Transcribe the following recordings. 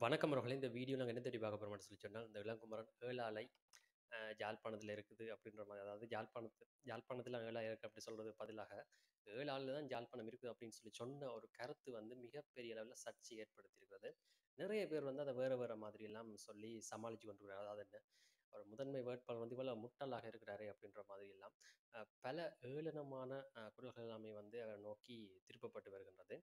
வணக்கம் அவர்களே. இந்த வீடியோ நாங்க என்ன தேடி பார்க்க போறோம்னு சொல்லி சொன்னா, இந்த இளங்குமரன் ஏழாலை ஜாழ்ப்பாணத்தில இருக்குது அப்படின்ற மாரி. அதாவது யாழ்ப்பாணத்தில ஏழாலை இருக்கு அப்படி சொல்றதுக்கு பதிலாக, ஏழாலைல தான் யாழ்ப்பாணம் இருக்குது அப்படின்னு சொல்லி சொன்ன ஒரு கருத்து வந்து மிகப்பெரிய அளவுல சர்ச்சை ஏற்படுத்தியிருக்கிறது. நிறைய பேர் வந்து அத வேற வேற மாதிரி எல்லாம் சொல்லி சமாளிச்சு கொண்டிருக்கிறாங்க. அதாவது என்ன, ஒரு முதன்மை வேட்பாளர் வந்து இவ்வளவு முட்டாளாக இருக்கிறாரே அப்படின்ற மாதிரி எல்லாம் பல ஏளனமான குரல்கள் எல்லாமே வந்து அவரை நோக்கி திருப்பப்பட்டு வருகின்றது.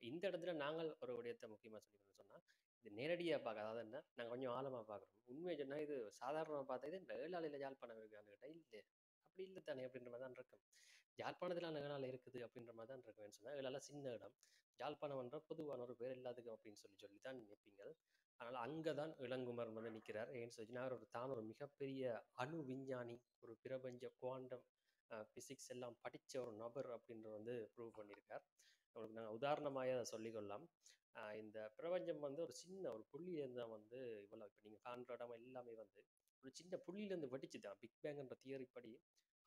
இந்த இடத்துல நாங்கள் ஒரு விடயத்தை முக்கியமா சொல்லிக்கணும்னு சொன்னா, இது நேரடியா பார்க்க, அதாவது என்ன, நாங்க கொஞ்சம் ஆழமா பார்க்குறோம். உண்மையை சொன்னா இது சாதாரணமா பார்த்தா இது இந்த ஏழாலையில யாழ்ப்பாணம் இருக்கான்னு கேட்டா இல்ல. அப்படி இல்லை தானே அப்படின்ற மாதிரி தான் இருக்கும். யாழ்ப்பாணத்துல ஏழாலை இருக்குது அப்படின்ற மாதிரி தான் இருக்குன்னு சொன்னா, ஏழாலை சின்ன இடம். யாழ்ப்பாணம் என்ற பொதுவான ஒரு பேர் எல்லாத்துக்கும் அப்படின்னு சொல்லி சொல்லி தான் நினைப்பீங்க. அதனால அங்கதான் இளங்குமரன் வந்து நிற்கிறார். ஏன்னு சொல்லி நான் தான் ஒரு மிகப்பெரிய அணு விஞ்ஞானி, ஒரு பிரபஞ்ச குவாண்டம் பிசிக்ஸ் எல்லாம் படிச்ச ஒரு நபர் அப்படின்ற வந்து ப்ரூவ் பண்ணியிருக்கார். உங்களுக்கு நாங்கள் உதாரணமாக அதை சொல்லிக்கொள்ளலாம். இந்த பிரபஞ்சம் வந்து ஒரு சின்ன ஒரு புள்ளியிலேருந்து தான் வந்து இவ்வளோ, இப்போ நீங்கள் காண்ற இடம் எல்லாமே வந்து ஒரு சின்ன புள்ளியிலேருந்து வெடிச்சு தான், பிக் பேங்ன்ற தியரி படி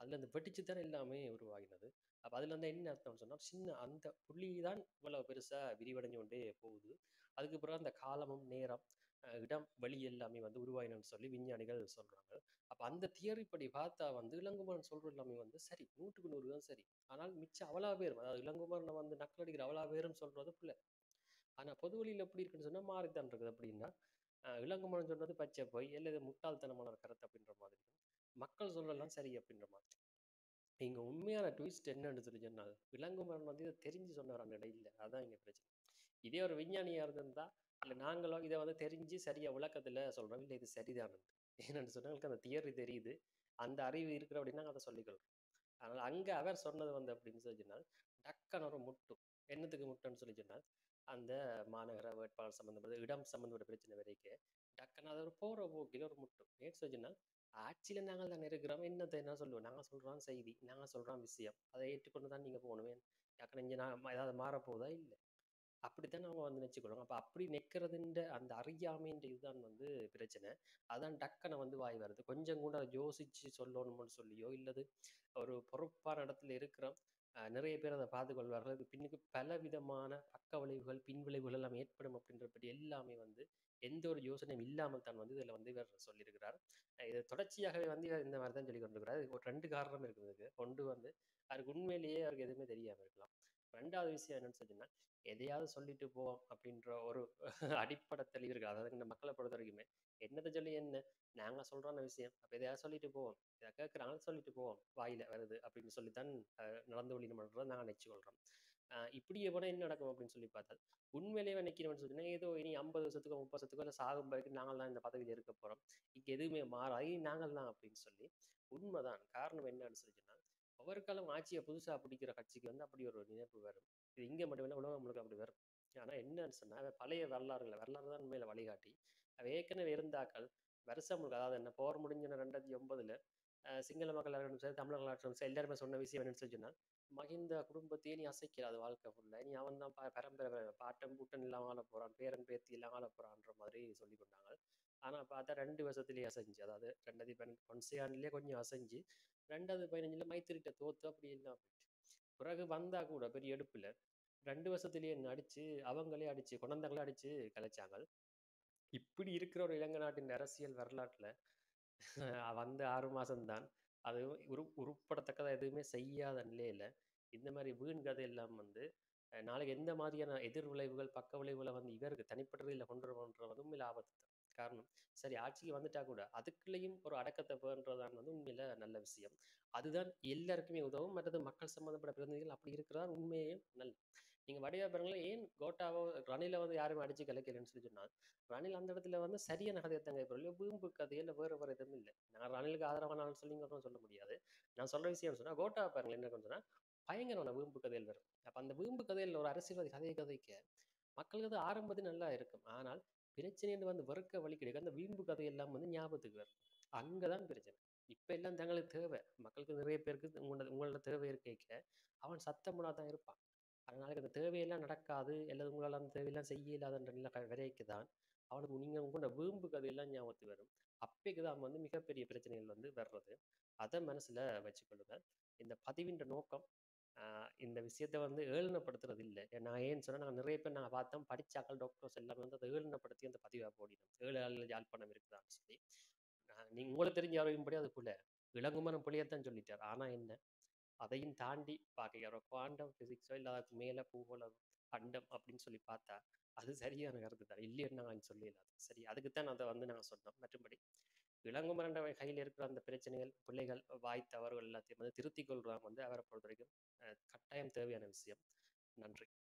அதுலேருந்து வெடிச்சு தான் எல்லாமே உருவாகினது. அப்போ அதுல இருந்து என்ன அர்த்தம்னு சொன்னால், சின்ன அந்த புள்ளி தான் இவ்வளோ பெருசாக விரிவடைஞ்சு கொண்டே போகுது. அதுக்கு பிறகு அந்த காலமும் நேரம் இடம் வழி எல்லாமே வந்து உருவாயினு சொல்லி விஞ்ஞானிகள் சொல்றாங்க. அப்ப அந்த தியரி படி பார்த்தா வந்து இளங்குமரன் சொல்ற எல்லாமே வந்து சரி, 100க்கு 100 தான் சரி. ஆனால் மிச்சம் அவ்வளோ பேரும், அதாவது இளங்குமரனை வந்து நக்கலடிக்கிற அவ்வளோ பேரும் சொல்றது பிள்ளை. ஆனா பொது வழியில் எப்படி இருக்குன்னு சொன்னா மாறித்தான் இருக்குது. அப்படின்னா இளங்குமரன் சொன்னது பச்சை போய் இல்லை இது முட்டாள்தனமான ஒரு கருத்து அப்படின்ற மாதிரி, மக்கள் சொல்லலாம் சரி அப்படின்ற மாதிரி. இங்க உண்மையான ட்விஸ்ட் என்னன்னு சொல்லி சொன்னால், இளங்குமரன் வந்து இதை தெரிஞ்சு சொன்னார் அந்த இடையில. அதான் இங்க பிரச்சனை. இதே ஒரு விஞ்ஞானியா இருந்திருந்தா, இல்லை நாங்களும் இதை வந்து தெரிஞ்சு சரியா விளக்கத்துல சொல்றோம், இல்லை இது சரிதான் ஏன்னு சொன்னா எங்களுக்கு அந்த தியரி தெரியுது, அந்த அறிவு இருக்கிற அப்படின்னா அதை சொல்லிக்கொள்றோம். அதனால அங்க அவர் சொன்னது வந்து அப்படின்னு சொல்லி சொன்னால், டக்குன்னு ஒரு முட்டு. என்னத்துக்கு முட்டுன்னு சொல்லி சொன்னால், அந்த மாநகர வேட்பாளர் சம்பந்தப்பட்ட இடம் சம்பந்தப்பட்ட பிரச்சனை வரைக்கும் டக்குன்னு அது ஒரு போற போக்கில் ஒரு முட்டு. ஏன்னு சொல்லி சொன்னால், ஆட்சியில நாங்கள் தானே இருக்கிறோம், என்னத்தை என்ன சொல்லுவோம், நாங்கள் சொல்றோம் செய்தி, நாங்கள் சொல்றோம் விஷயம், அதை ஏற்றுக்கொண்டு தான் நீங்க போகணும். டக்குன்னு இங்கே நான் ஏதாவது மாறப்போதா இல்லை, அப்படித்தான் அவங்க வந்து நினைச்சுக்கொள்ளும். அப்ப அப்படி நிக்கிறதுன்ற அந்த அறியாமைன்ற இதுதான் வந்து பிரச்சனை. அதான் டக்குன்னு வந்து வாய் வருது. கொஞ்சம் கூட அதை யோசிச்சு சொல்லணும்னு சொல்லியோ இல்லது ஒரு பொறுப்பான இடத்துல இருக்கிறோம். நிறைய பேர் அதை பார்த்து கொள்வார்கள். அது பின்னுக்கு பல விதமான பக்க விளைவுகள், பின் விளைவுகள் எல்லாம் ஏற்படும் அப்படின்றபடி எல்லாமே வந்து எந்த ஒரு யோசனையும் இல்லாமல் தான் வந்து இதில் வந்து இவர் சொல்லியிருக்கிறார். இது தொடர்ச்சியாகவே வந்து இவர் இந்த மாதிரி தான் சொல்லி கொண்டிருக்கிறார். இதுக்கு ஒரு 2 காரணம் இருக்குது. ஒன்று வந்து அவருக்கு உண்மையிலேயே அவருக்கு எதுவுமே தெரியாம இருக்கலாம். 2வது விஷயம் என்னன்னு சொன்னா, எதையாவது சொல்லிட்டு போவோம் அப்படின்ற ஒரு அடிப்படை தெளிவு இருக்கு. அதாவது இந்த மக்களை பொறுத்த வரைக்குமே என்னத்தை சொல்லி என்ன, நாங்க சொல்றோம் விஷயம், அப்ப எதையாவது சொல்லிட்டு போவோம், இதை கேட்குறாங்க சொல்லிட்டு போவோம், வாயில வருது அப்படின்னு சொல்லித்தான் நடந்து வழி நம்மளோட நாங்கள் நினைச்சுக்கொள்றோம். இப்படியே கூட என்ன நடக்கும் அப்படின்னு சொல்லி பார்த்தால், உண்மையிலேயே நினைக்கிறோம்னு சொன்னா ஏதோ இனி 50 வருஷத்துக்கோ 30 வருஷத்துக்கோ இல்லை சாகும் வரைக்கும் நாங்கள் தான் இந்த பதவியில் இருக்க போறோம், இங்க எதுவுமே மாறாது நாங்கள் தான் அப்படின்னு சொல்லி. உண்மைதான். காரணம் என்னன்னு சொல்லி சொன்னால், ஒவ்வொரு காலம் ஆட்சியை புதுசா பிடிக்கிற கட்சிக்கு வந்து அப்படி ஒரு நினைப்பு வரும். இது இங்க மட்டும் இல்லை, உலகம் முழுக்க அப்படி வரும். ஆனா என்னன்னு சொன்னா, பழைய வரலாறு தான் உண்மையில வழிகாட்டி. ஏற்கனவே இருந்தாக்கள் வருஷம் முழுக்க, அதாவது என்ன போர் முடிஞ்ச 2009ல சிங்கள மக்கள் இருக்கட்டும் சரி, தமிழர்கள் இருக்கட்டும் சரி, எல்லாருமே சொன்ன விஷயம் என்னன்னு சொல்லி சொன்னா, மகிந்த குடும்பத்தையே நீ அசைக்கிறாது வாழ்க்கை ஃபுல்லா, நீ அவன் தான் பரம்பரை பாட்டன் பூட்டன் இல்லாம ஆள போறான், பேரன் பேத்தி இல்லாம ஆள போறான்ற மாதிரி சொல்லி கொண்டாங்க. ஆனா பார்த்தா 2 வருஷத்துலயே அசைஞ்சு, அதாவது 2012 பொன்சேகான்லயே கொஞ்சம் அசைஞ்சு 2015ல மைத்திரிட்ட தோத்து அப்படி எல்லாம் போயிட்டு, பிறகு வந்தா கூட பெரிய எடுப்புல 2 வருஷத்துலயே என்ன அடிச்சு, அவங்களே அடிச்சு குழந்தைங்களே அடிச்சு கலைச்சாங்க. இப்படி இருக்கிற ஒரு இலங்கை நாட்டின் அரசியல் வரலாற்றுல வந்த 6 மாசம்தான் அது உருப்படத்தக்கதா எதுவுமே செய்யாத நிலையில இந்த மாதிரி வீண் கதை எல்லாம் வந்து நாளைக்கு எந்த மாதிரியான எதிர் விளைவுகள் பக்க விளைவுகளை வந்து இவருக்கு தனிப்பட்ட ரீதியில கொண்டு வருவோன்ற வந்து உண்மையில ஆபத்து தான். காரணம், சரி ஆட்சிக்கு வந்துட்டா கூட அதுக்குள்ளேயும் ஒரு அடக்கத்தை பேணுறதான் வந்து உண்மையில நல்ல விஷயம். அதுதான் எல்லாருக்குமே உதவும். மற்றது மக்கள் சம்பந்தப்பட்ட பிரதிநிதிகள் அப்படி இருக்கிறதா உண்மையே நல்ல. நீங்க வடிவா பாருங்களேன், ஏன் கோட்டாவோ ரணில வந்து யாரும் அடிச்சு கலைக்கலன்னு சொல்லி சொன்னா, ரணில் அந்த இடத்துல வந்து சரியான கதையை தாங்க, இப்போ வீம்பு கதையே இல்லை, வேறு வேறு எதுவும் இல்லை. நான் ரணிலுக்கு ஆதரவானாலும் சொல்லி சொல்ல முடியாது. நான் சொல்ற விஷயம் சொன்னா, கோட்டா பாருங்களேன் என்ன சொன்னா பயங்கரமான வீம்பு கதையில் வரும். அப்ப அந்த வீம்பு கதையில் ஒரு அரசியல்வாதி கதையை கதைக்க மக்களுக்கு அது ஆரம்பத்தில் நல்லா இருக்கும். ஆனால் பிரச்சனை வந்து வெறுக்க வழி கிடைக்கும், அந்த வீம்பு கதையெல்லாம் வந்து ஞாபகத்துக்கு வரும். அங்கதான் பிரச்சனை. இப்ப எல்லாம் தங்களுக்கு தேவை, மக்களுக்கு நிறைய பேருக்கு உங்களோட தேவை இருக்க அவன் சத்தமுனா தான் இருப்பான். அதனால அந்த தேவையெல்லாம் நடக்காது, அல்லது உங்களால் அந்த தேவையெல்லாம் செய்ய இல்லாதன்ற நிலை வரைக்கும் தான் அவனுக்கு நீங்க உங்களோட வீம்பு கதையெல்லாம் ஞாபகத்துக்கு வரும். அப்பைக்கு தான் வந்து மிகப்பெரிய பிரச்சனைகள் வந்து வர்றது. அதை மனசுல வச்சுக்கொள்ளுங்க. இந்த பதிவின் நோக்கம் இந்த விஷயத்த வந்து ஏளனப்படுத்துறது இல்லை. நான் ஏன்னு சொன்னா, நாங்க நிறைய பேர் நாங்க பார்த்தோம், படிச்சாக்கள், டாக்டர்ஸ் எல்லாமே வந்து அதை ஏளனப்படுத்தி அந்த பதிவா போடினோம். 7 ஆள்ல யாழ்ப்பாணம் இருக்குதான்னு சொல்லி. உங்களுக்கு தெரிஞ்ச அறியும்படி அதுக்குள்ள இளங்குமரன் புள்ளியத்தான் சொல்லிட்டார். ஆனா என்ன, அதையும் தாண்டி பார்க்க குவாண்டம் பிசிக்ஸோ இல்லை அதுக்கு மேலே பூகோளம் அண்டம் அப்படின்னு சொல்லி பார்த்தா அது சரியான கருத்து தான், இல்லைன்னு நாங்கள் சொல்லல. சரி, அதுக்குத்தான் அதை வந்து நாங்கள் சொன்னோம். மற்றபடி இளங்குமரன் கையில் இருக்கிற அந்த பிரச்சனைகள், பிள்ளைகள் வாய் தவறுகள் எல்லாத்தையும் வந்து திருத்திக் கொள்றாங்க வந்து அவரை பொறுத்த வரைக்கும் கட்டாயம் தேவையான விஷயம். நன்றி.